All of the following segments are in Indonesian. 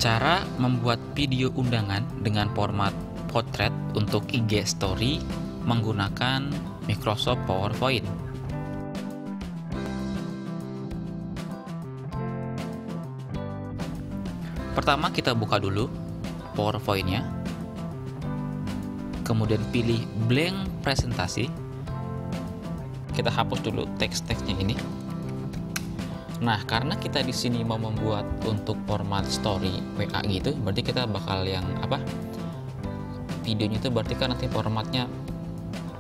Cara membuat video undangan dengan format potret untuk IG Story menggunakan Microsoft PowerPoint. Pertama kita buka dulu PowerPoint-nya, kemudian pilih blank presentasi. Kita hapus dulu teks-teksnya ini. Nah, karena kita di sini mau membuat untuk format story WA gitu, berarti kita bakal yang apa? Videonya itu berarti kan nanti formatnya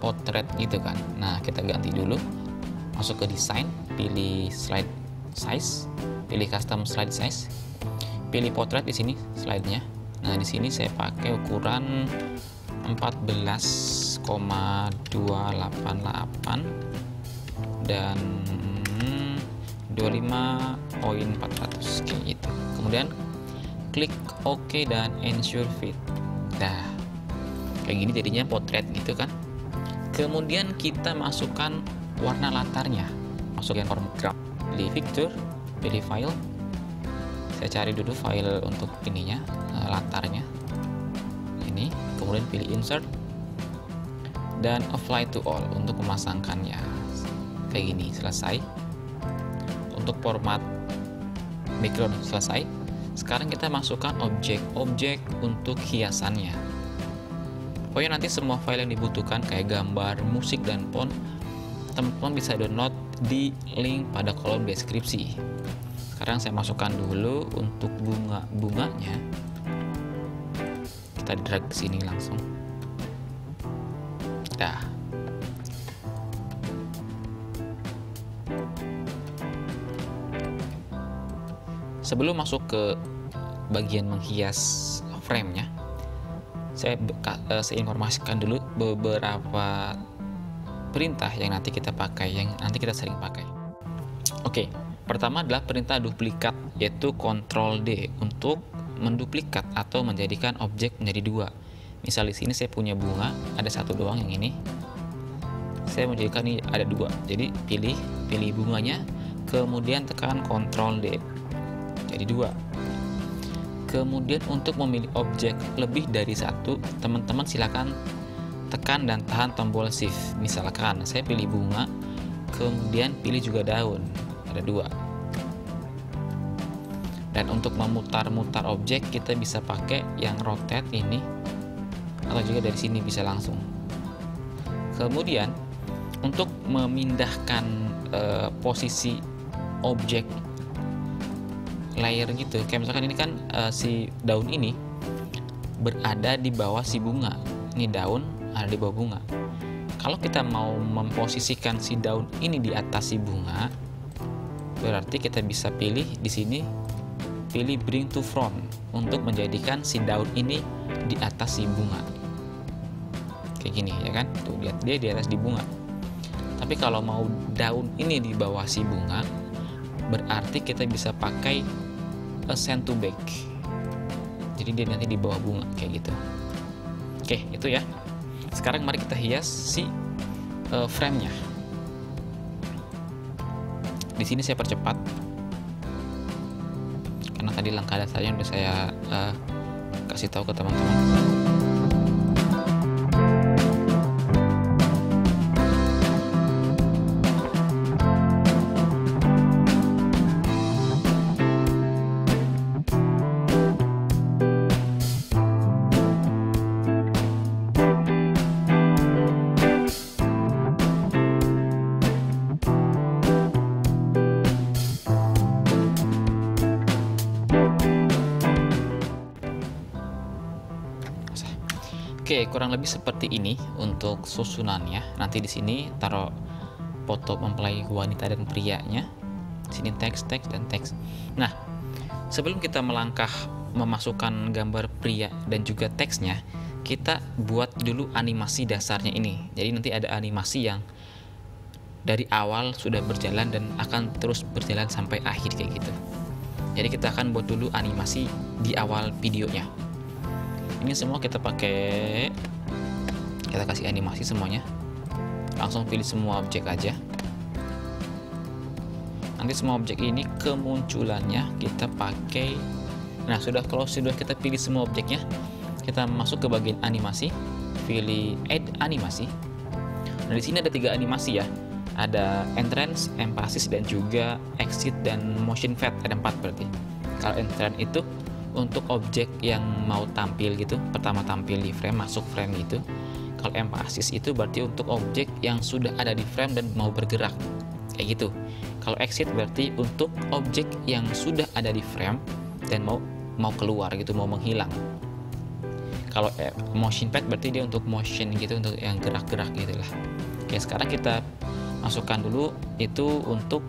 potret gitu kan. Nah, kita ganti dulu. Masuk ke desain, pilih slide size, pilih custom slide size. Pilih potret di sini slide-nya. Nah, di sini saya pakai ukuran 14,288 dan 25.400 kayak gitu. Kemudian klik OK dan ensure fit. Nah, kayak gini jadinya potret gitu kan. Kemudian kita masukkan warna latarnya. Masukin format graph. Pilih picture, pilih file. Saya cari dulu file untuk ininya, latarnya. Ini, kemudian pilih insert dan apply to all untuk memasangkannya. Kayak gini, selesai. Untuk format background selesai. Sekarang kita masukkan objek-objek untuk hiasannya. Pokoknya nanti semua file yang dibutuhkan kayak gambar, musik, dan font, teman-teman bisa download di link pada kolom deskripsi. Sekarang saya masukkan dulu untuk bunga-bunganya. Kita drag ke sini langsung. Dah. Sebelum masuk ke bagian menghias frame-nya, saya informasikan dulu beberapa perintah yang nanti kita pakai, yang nanti kita sering pakai. Oke, pertama adalah perintah duplikat, yaitu Ctrl D untuk menduplikat atau menjadikan objek menjadi dua. Misal di sini saya punya bunga, ada satu doang yang ini. Saya menjadikan ini ada dua. Jadi pilih bunganya, kemudian tekan Ctrl D. Jadi dua. Kemudian untuk memilih objek lebih dari satu, teman-teman silakan tekan dan tahan tombol shift. Misalkan saya pilih bunga, kemudian pilih juga daun, ada dua. Dan untuk memutar-mutar objek kita bisa pakai yang rotate ini, atau juga dari sini bisa langsung. Kemudian untuk memindahkan posisi objek layer gitu, kayak misalkan ini kan si daun ini berada di bawah si bunga, ini daun ada di bawah bunga. Kalau kita mau memposisikan si daun ini di atas si bunga, berarti kita bisa pilih di sini, pilih bring to front untuk menjadikan si daun ini di atas si bunga, kayak gini ya kan, tuh lihat dia di atas di bunga. Tapi kalau mau daun ini di bawah si bunga, berarti kita bisa pakai send to back, jadi dia nanti di bawah bunga kayak gitu. Oke, itu ya. Sekarang mari kita hias si frame-nya. Di sini saya percepat karena tadi langkah dasarnya udah saya kasih tahu ke teman-teman. Oke, kurang lebih seperti ini untuk susunannya. Nanti di sini taruh foto mempelai wanita dan prianya. Di sini teks dan teks. Nah, sebelum kita melangkah memasukkan gambar pria dan juga teksnya, kita buat dulu animasi dasarnya ini. Jadi nanti ada animasi yang dari awal sudah berjalan dan akan terus berjalan sampai akhir kayak gitu. Jadi kita akan buat dulu animasi di awal videonya. Ini semua kita pakai, kita kasih animasi semuanya. Langsung pilih semua objek aja. Nanti semua objek ini kemunculannya kita pakai Nah, kalau sudah kita pilih semua objeknya, kita masuk ke bagian animasi, pilih add animasi. Nah, di sini ada 3 animasi ya. Ada entrance, emphasis, dan juga exit dan motion fade. Ada 4 berarti. Kalau entrance itu untuk objek yang mau tampil gitu, pertama tampil di frame, masuk frame gitu. Kalau emphasis itu berarti untuk objek yang sudah ada di frame dan mau bergerak, kayak gitu. Kalau exit berarti untuk objek yang sudah ada di frame dan mau keluar gitu, mau menghilang. Kalau motion fade berarti dia untuk motion gitu, untuk yang gerak-gerak gitulah. Oke, sekarang kita masukkan dulu itu untuk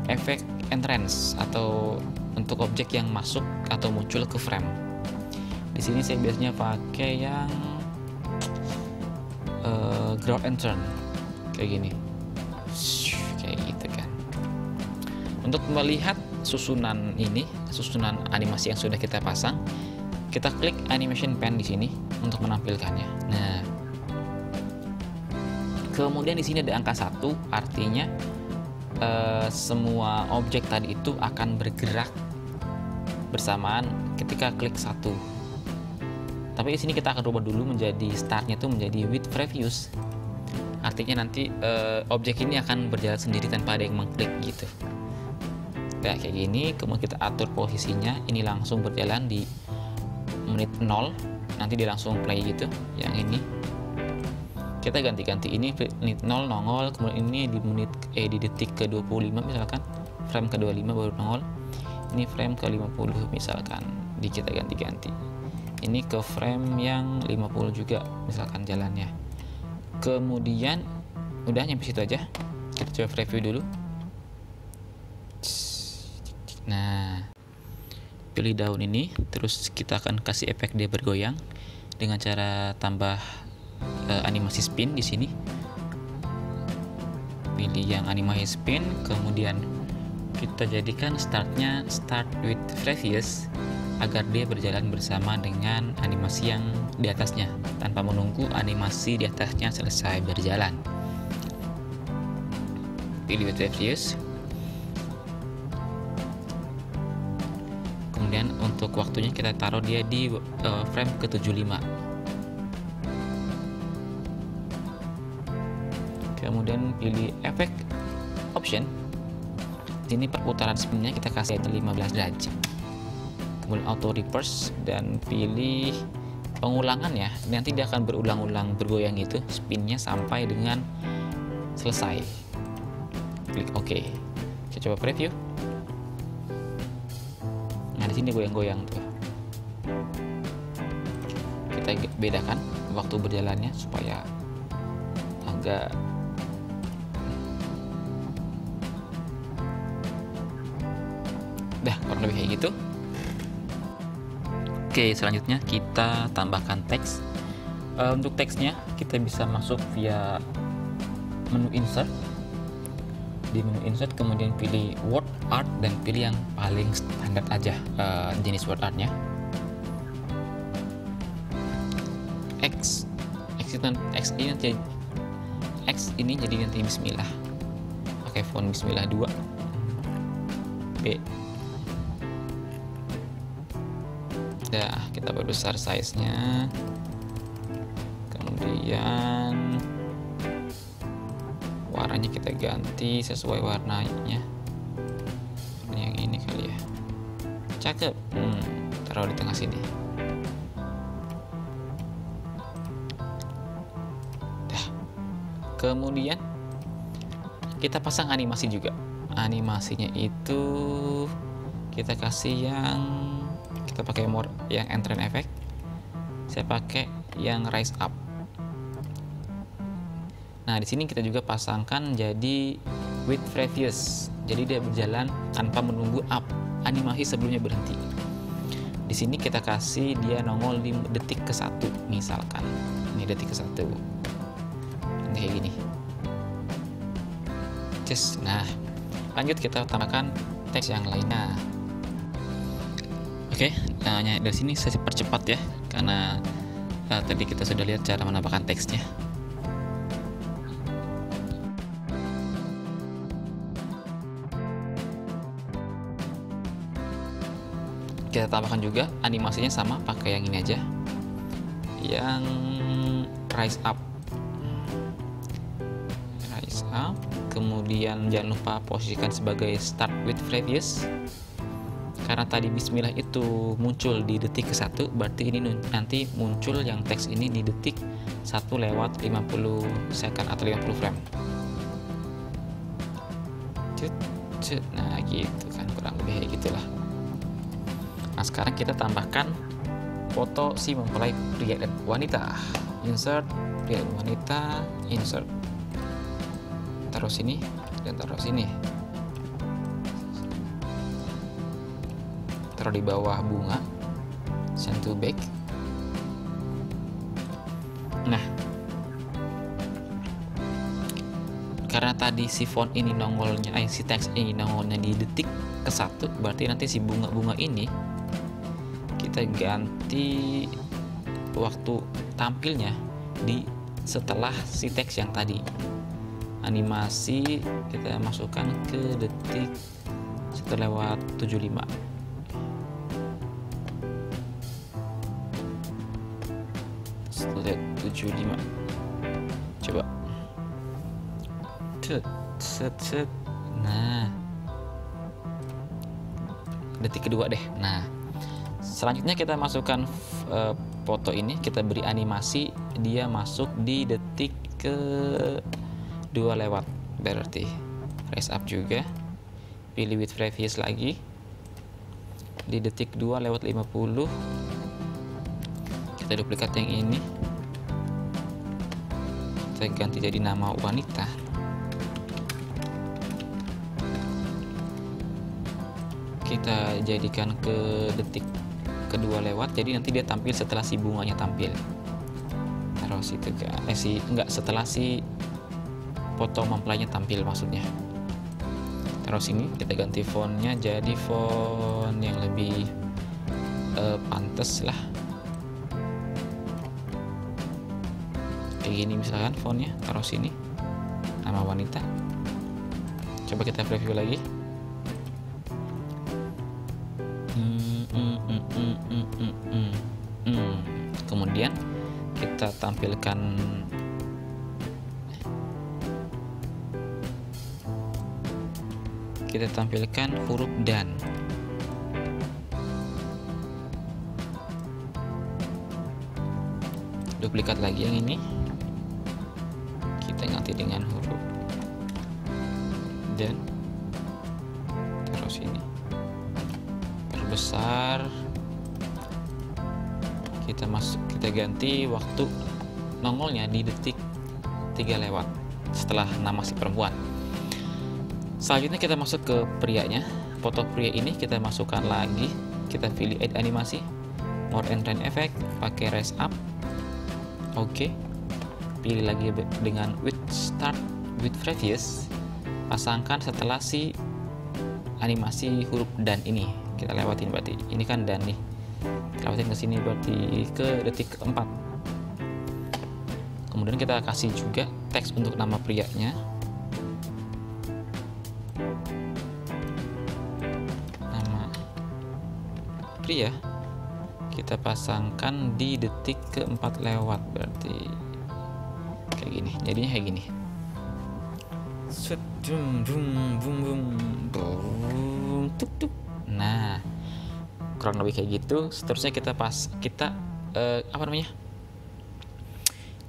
efek entrance atau untuk objek yang masuk atau muncul ke frame. Di sini saya biasanya pakai yang ground and turn kayak gini, kayak gitu kan. Untuk melihat susunan animasi yang sudah kita pasang, kita klik animation pen di sini untuk menampilkannya. Nah, kemudian di sini ada angka 1, artinya semua objek tadi itu akan bergerak bersamaan ketika klik 1. Tapi di sini kita akan rubah dulu menjadi startnya itu menjadi with previous. Artinya nanti objek ini akan berjalan sendiri tanpa ada yang mengklik gitu. Nah, kayak gini, kemudian kita atur posisinya, ini langsung berjalan di menit 0, nanti dia langsung play gitu. Yang ini kita ganti-ganti, ini menit 0 nongol, kemudian ini di detik ke 25 misalkan, frame ke 25 baru nongol, ini frame ke 50 misalkan, kita ganti-ganti, ini ke frame yang 50 juga misalkan jalannya. Kemudian udah nyampe situ aja, kita coba preview dulu. Nah, pilih daun ini, terus kita akan kasih efek dia bergoyang dengan cara tambah animasi spin di sini. Pilih yang animasi spin, kemudian kita jadikan startnya start with previous agar dia berjalan bersama dengan animasi yang di atasnya tanpa menunggu animasi di atasnya selesai berjalan. Pilih with previous. Kemudian untuk waktunya kita taruh dia di frame ke 75. Kemudian pilih efek option. Ini perputaran spinnya kita kasih 15 derajat. Kemudian auto reverse dan pilih pengulangan ya. Nanti dia akan berulang-ulang bergoyang itu spinnya sampai dengan selesai. Klik OK. Kita coba preview. Nah, di sini goyang-goyang tuh. Kita bedakan waktu berjalannya supaya agak kurang lebih kayak gitu. Oke, selanjutnya kita tambahkan teks. Untuk teksnya kita bisa masuk via menu insert. Di menu insert kemudian pilih word art dan pilih yang paling standar aja jenis word artnya. X ini jadi nanti bismillah, pakai font bismillah 2. B. Nah, kita perbesar size-nya. Kemudian warnanya kita ganti sesuai warnanya. Yang ini kali ya. Cakep. Taruh di tengah sini. Dah. Kemudian kita pasang animasi juga. Animasinya itu kita kasih kita pakai mode yang entrance effect. Saya pakai yang rise up. Nah, di sini kita juga pasangkan jadi with previous. Jadi dia berjalan tanpa menunggu up animasi sebelumnya berhenti. Di sini kita kasih dia nongol di detik ke 1 misalkan. Ini detik ke 1. Ini kayak gini. Nah, lanjut kita tambahkan teks yang lainnya. Oke, dari sini saya percepat ya, karena tadi kita sudah lihat cara menambahkan teksnya. Kita tambahkan juga animasinya sama, pakai yang ini aja, yang rise up. Kemudian jangan lupa posisikan sebagai start with previous, karena tadi bismillah itu muncul di detik ke-1, berarti ini nanti muncul yang teks ini di detik 1 lewat 50 second atau 50 frame. Nah gitu kan, kurang lebih kayak gitulah. Nah sekarang kita tambahkan foto si mempelai pria dan wanita. Insert pria dan wanita, insert, taruh sini dan taruh sini, taruh di bawah bunga, send to back. Nah, karena tadi si font ini nongolnya, si teks ini nongolnya di detik ke-1, berarti nanti si bunga-bunga ini kita ganti waktu tampilnya di setelah si teks yang tadi. Animasi kita masukkan ke detik 1 lewat 75. Coba. Set. Nah, detik kedua deh. Nah, selanjutnya kita masukkan foto ini, kita beri animasi, dia masuk di detik ke 2 lewat, berarti raise up juga, pilih with previous lagi di detik 2 lewat 50. Kita duplikat yang ini, kita ganti jadi nama wanita, kita jadikan ke detik kedua lewat, jadi nanti dia tampil setelah si bunganya tampil. Taruh situ setelah si foto mempelainya tampil, maksudnya. Taruh sini, kita ganti fontnya jadi font yang lebih pantas lah, kayak gini misalkan fontnya. Taruh sini nama wanita. Coba kita preview lagi. Kemudian kita tampilkan huruf dan. Duplikat lagi yang ini, kita ganti dengan huruf dan, terus ini perbesar, kita ganti waktu nongolnya di detik 3 lewat setelah nama si perempuan. Selanjutnya kita masuk ke prianya. Foto pria ini kita masukkan lagi, kita pilih add animasi, more and trend effect, pakai raise up. Oke. Pilih lagi dengan with start with previous, pasangkan setelah si animasi huruf dan ini. Kita lewatin, berarti ini kan dan nih, lewatin ke sini, berarti ke detik keempat. Kemudian kita kasih juga teks untuk nama prianya. Nama pria kita pasangkan di detik keempat lewat, berarti kayak gini. Jadinya kayak gini. Nah, kurang lebih kayak gitu. Seterusnya kita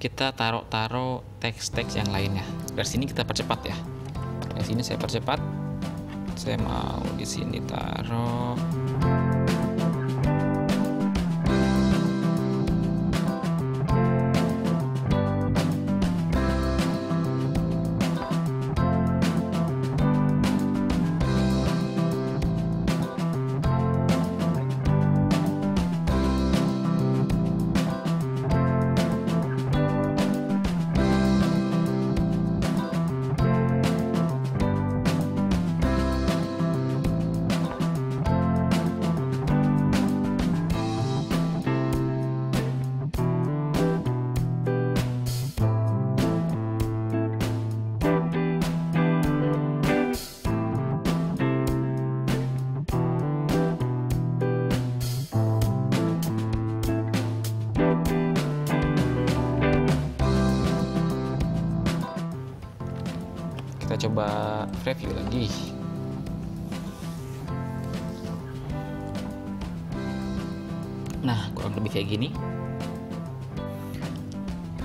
kita taruh teks-teks yang lainnya. Dari sini kita percepat ya. Dari sini saya percepat. Saya mau di sini taruh coba preview lagi. Nah, kurang lebih kayak gini.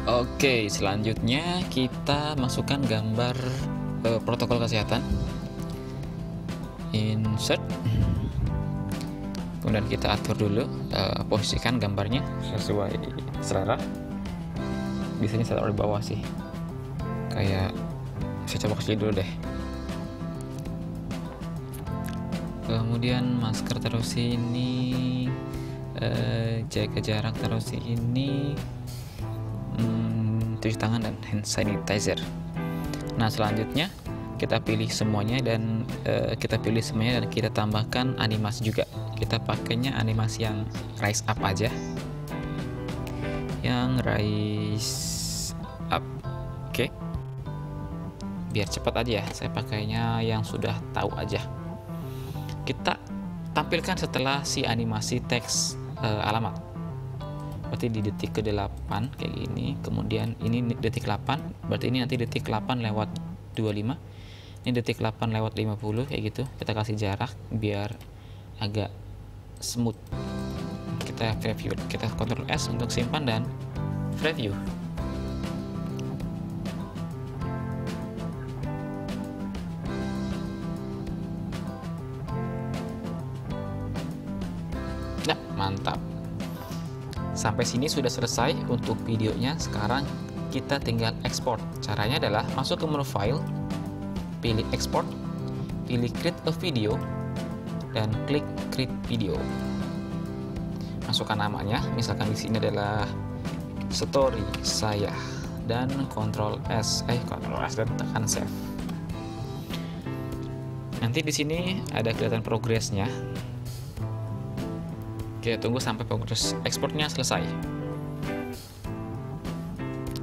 Oke, selanjutnya kita masukkan gambar protokol kesehatan. Insert. Kemudian kita atur dulu, posisikan gambarnya sesuai selera. Biasanya saya taruh di bawah sih. Kayak saya coba kesini dulu deh. Kemudian masker taruh sini, jaga jarak taruh sini, cuci tangan dan hand sanitizer. Nah, selanjutnya kita pilih semuanya dan kita tambahkan animasi juga. Kita pakainya animasi yang rise up aja, yang rise up. Oke, biar cepat aja ya, saya pakainya yang sudah tahu aja. Kita tampilkan setelah si animasi teks alamat, berarti di detik ke-8 kayak gini. Kemudian ini detik 8, berarti ini nanti detik 8 lewat 25, ini detik 8 lewat 50 kayak gitu. Kita kasih jarak biar agak smooth. Kita preview, kita Ctrl S untuk simpan dan preview. Nah, mantap. Sampai sini sudah selesai untuk videonya. Sekarang kita tinggal ekspor. Caranya adalah masuk ke menu file, pilih export, pilih create a video, dan klik create video. Masukkan namanya, misalkan di sini adalah story saya, dan Ctrl S dan tekan save. Nanti di sini ada kelihatan progresnya. Kita tunggu sampai progres ekspornya selesai.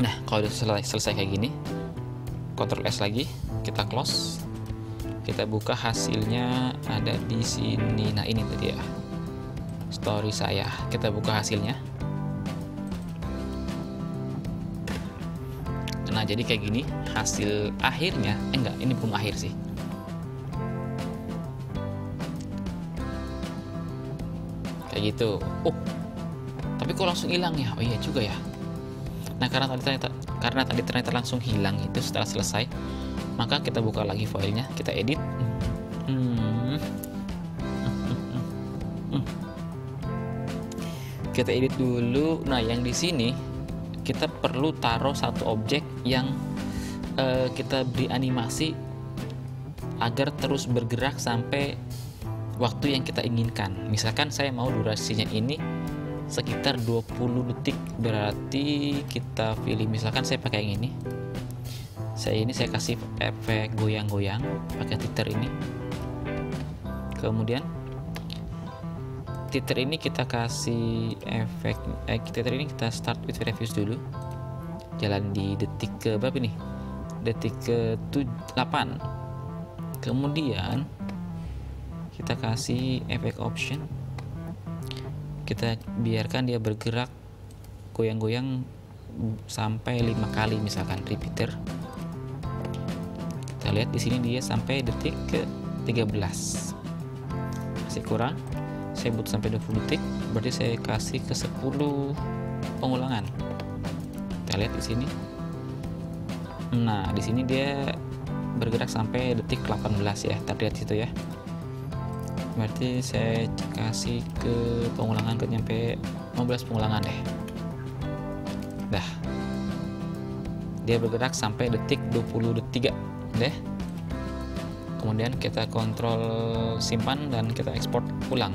Nah, kalau sudah selesai kayak gini, Ctrl S lagi, kita close. Kita buka hasilnya ada di sini. Nah, ini tadi ya, story saya. Kita buka hasilnya. Nah, jadi kayak gini hasil akhirnya. Enggak, ini belum akhir sih. Kayak gitu. Oh, tapi kok langsung hilang ya? Oh iya juga ya. Nah, karena tadi ternyata langsung hilang itu setelah selesai, maka kita buka lagi filenya, kita edit. Kita edit dulu. Nah, yang di sini kita perlu taruh satu objek yang kita beri animasi agar terus bergerak sampai waktu yang kita inginkan. Misalkan saya mau durasinya ini sekitar 20 detik, berarti kita pilih, misalkan saya pakai yang ini. Saya kasih efek goyang-goyang pakai titer ini. Kemudian titer ini kita kasih efek titer ini kita start with reviews dulu. Jalan di detik ke berapa nih? Detik ke 8. Kemudian kita kasih efek option. Kita biarkan dia bergerak goyang-goyang sampai 5 kali, misalkan repeater. Kita lihat di sini dia sampai detik ke 13. Masih kurang. Saya butuh sampai 20 detik, berarti saya kasih ke 10 pengulangan. Kita lihat di sini. Nah, di sini dia bergerak sampai detik 18 ya. Terlihat situ ya. Berarti saya kasih ke pengulangan ke nyampe 15 pengulangan deh. Dah. Dia bergerak sampai detik 23 deh. Kemudian kita kontrol simpan dan kita ekspor ulang.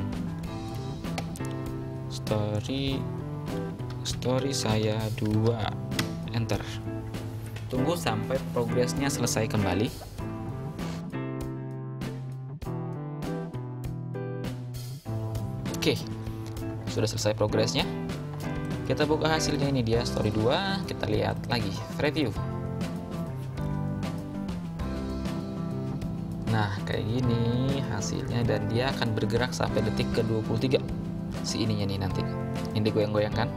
Story saya 2, enter. Tunggu sampai progresnya selesai kembali. Oke, sudah selesai progresnya. Kita buka hasilnya, ini dia story 2. Kita lihat lagi review. Nah, kayak gini hasilnya, dan dia akan bergerak sampai detik ke 23. Si ininya nih nanti. Ini digoyang-goyang kan?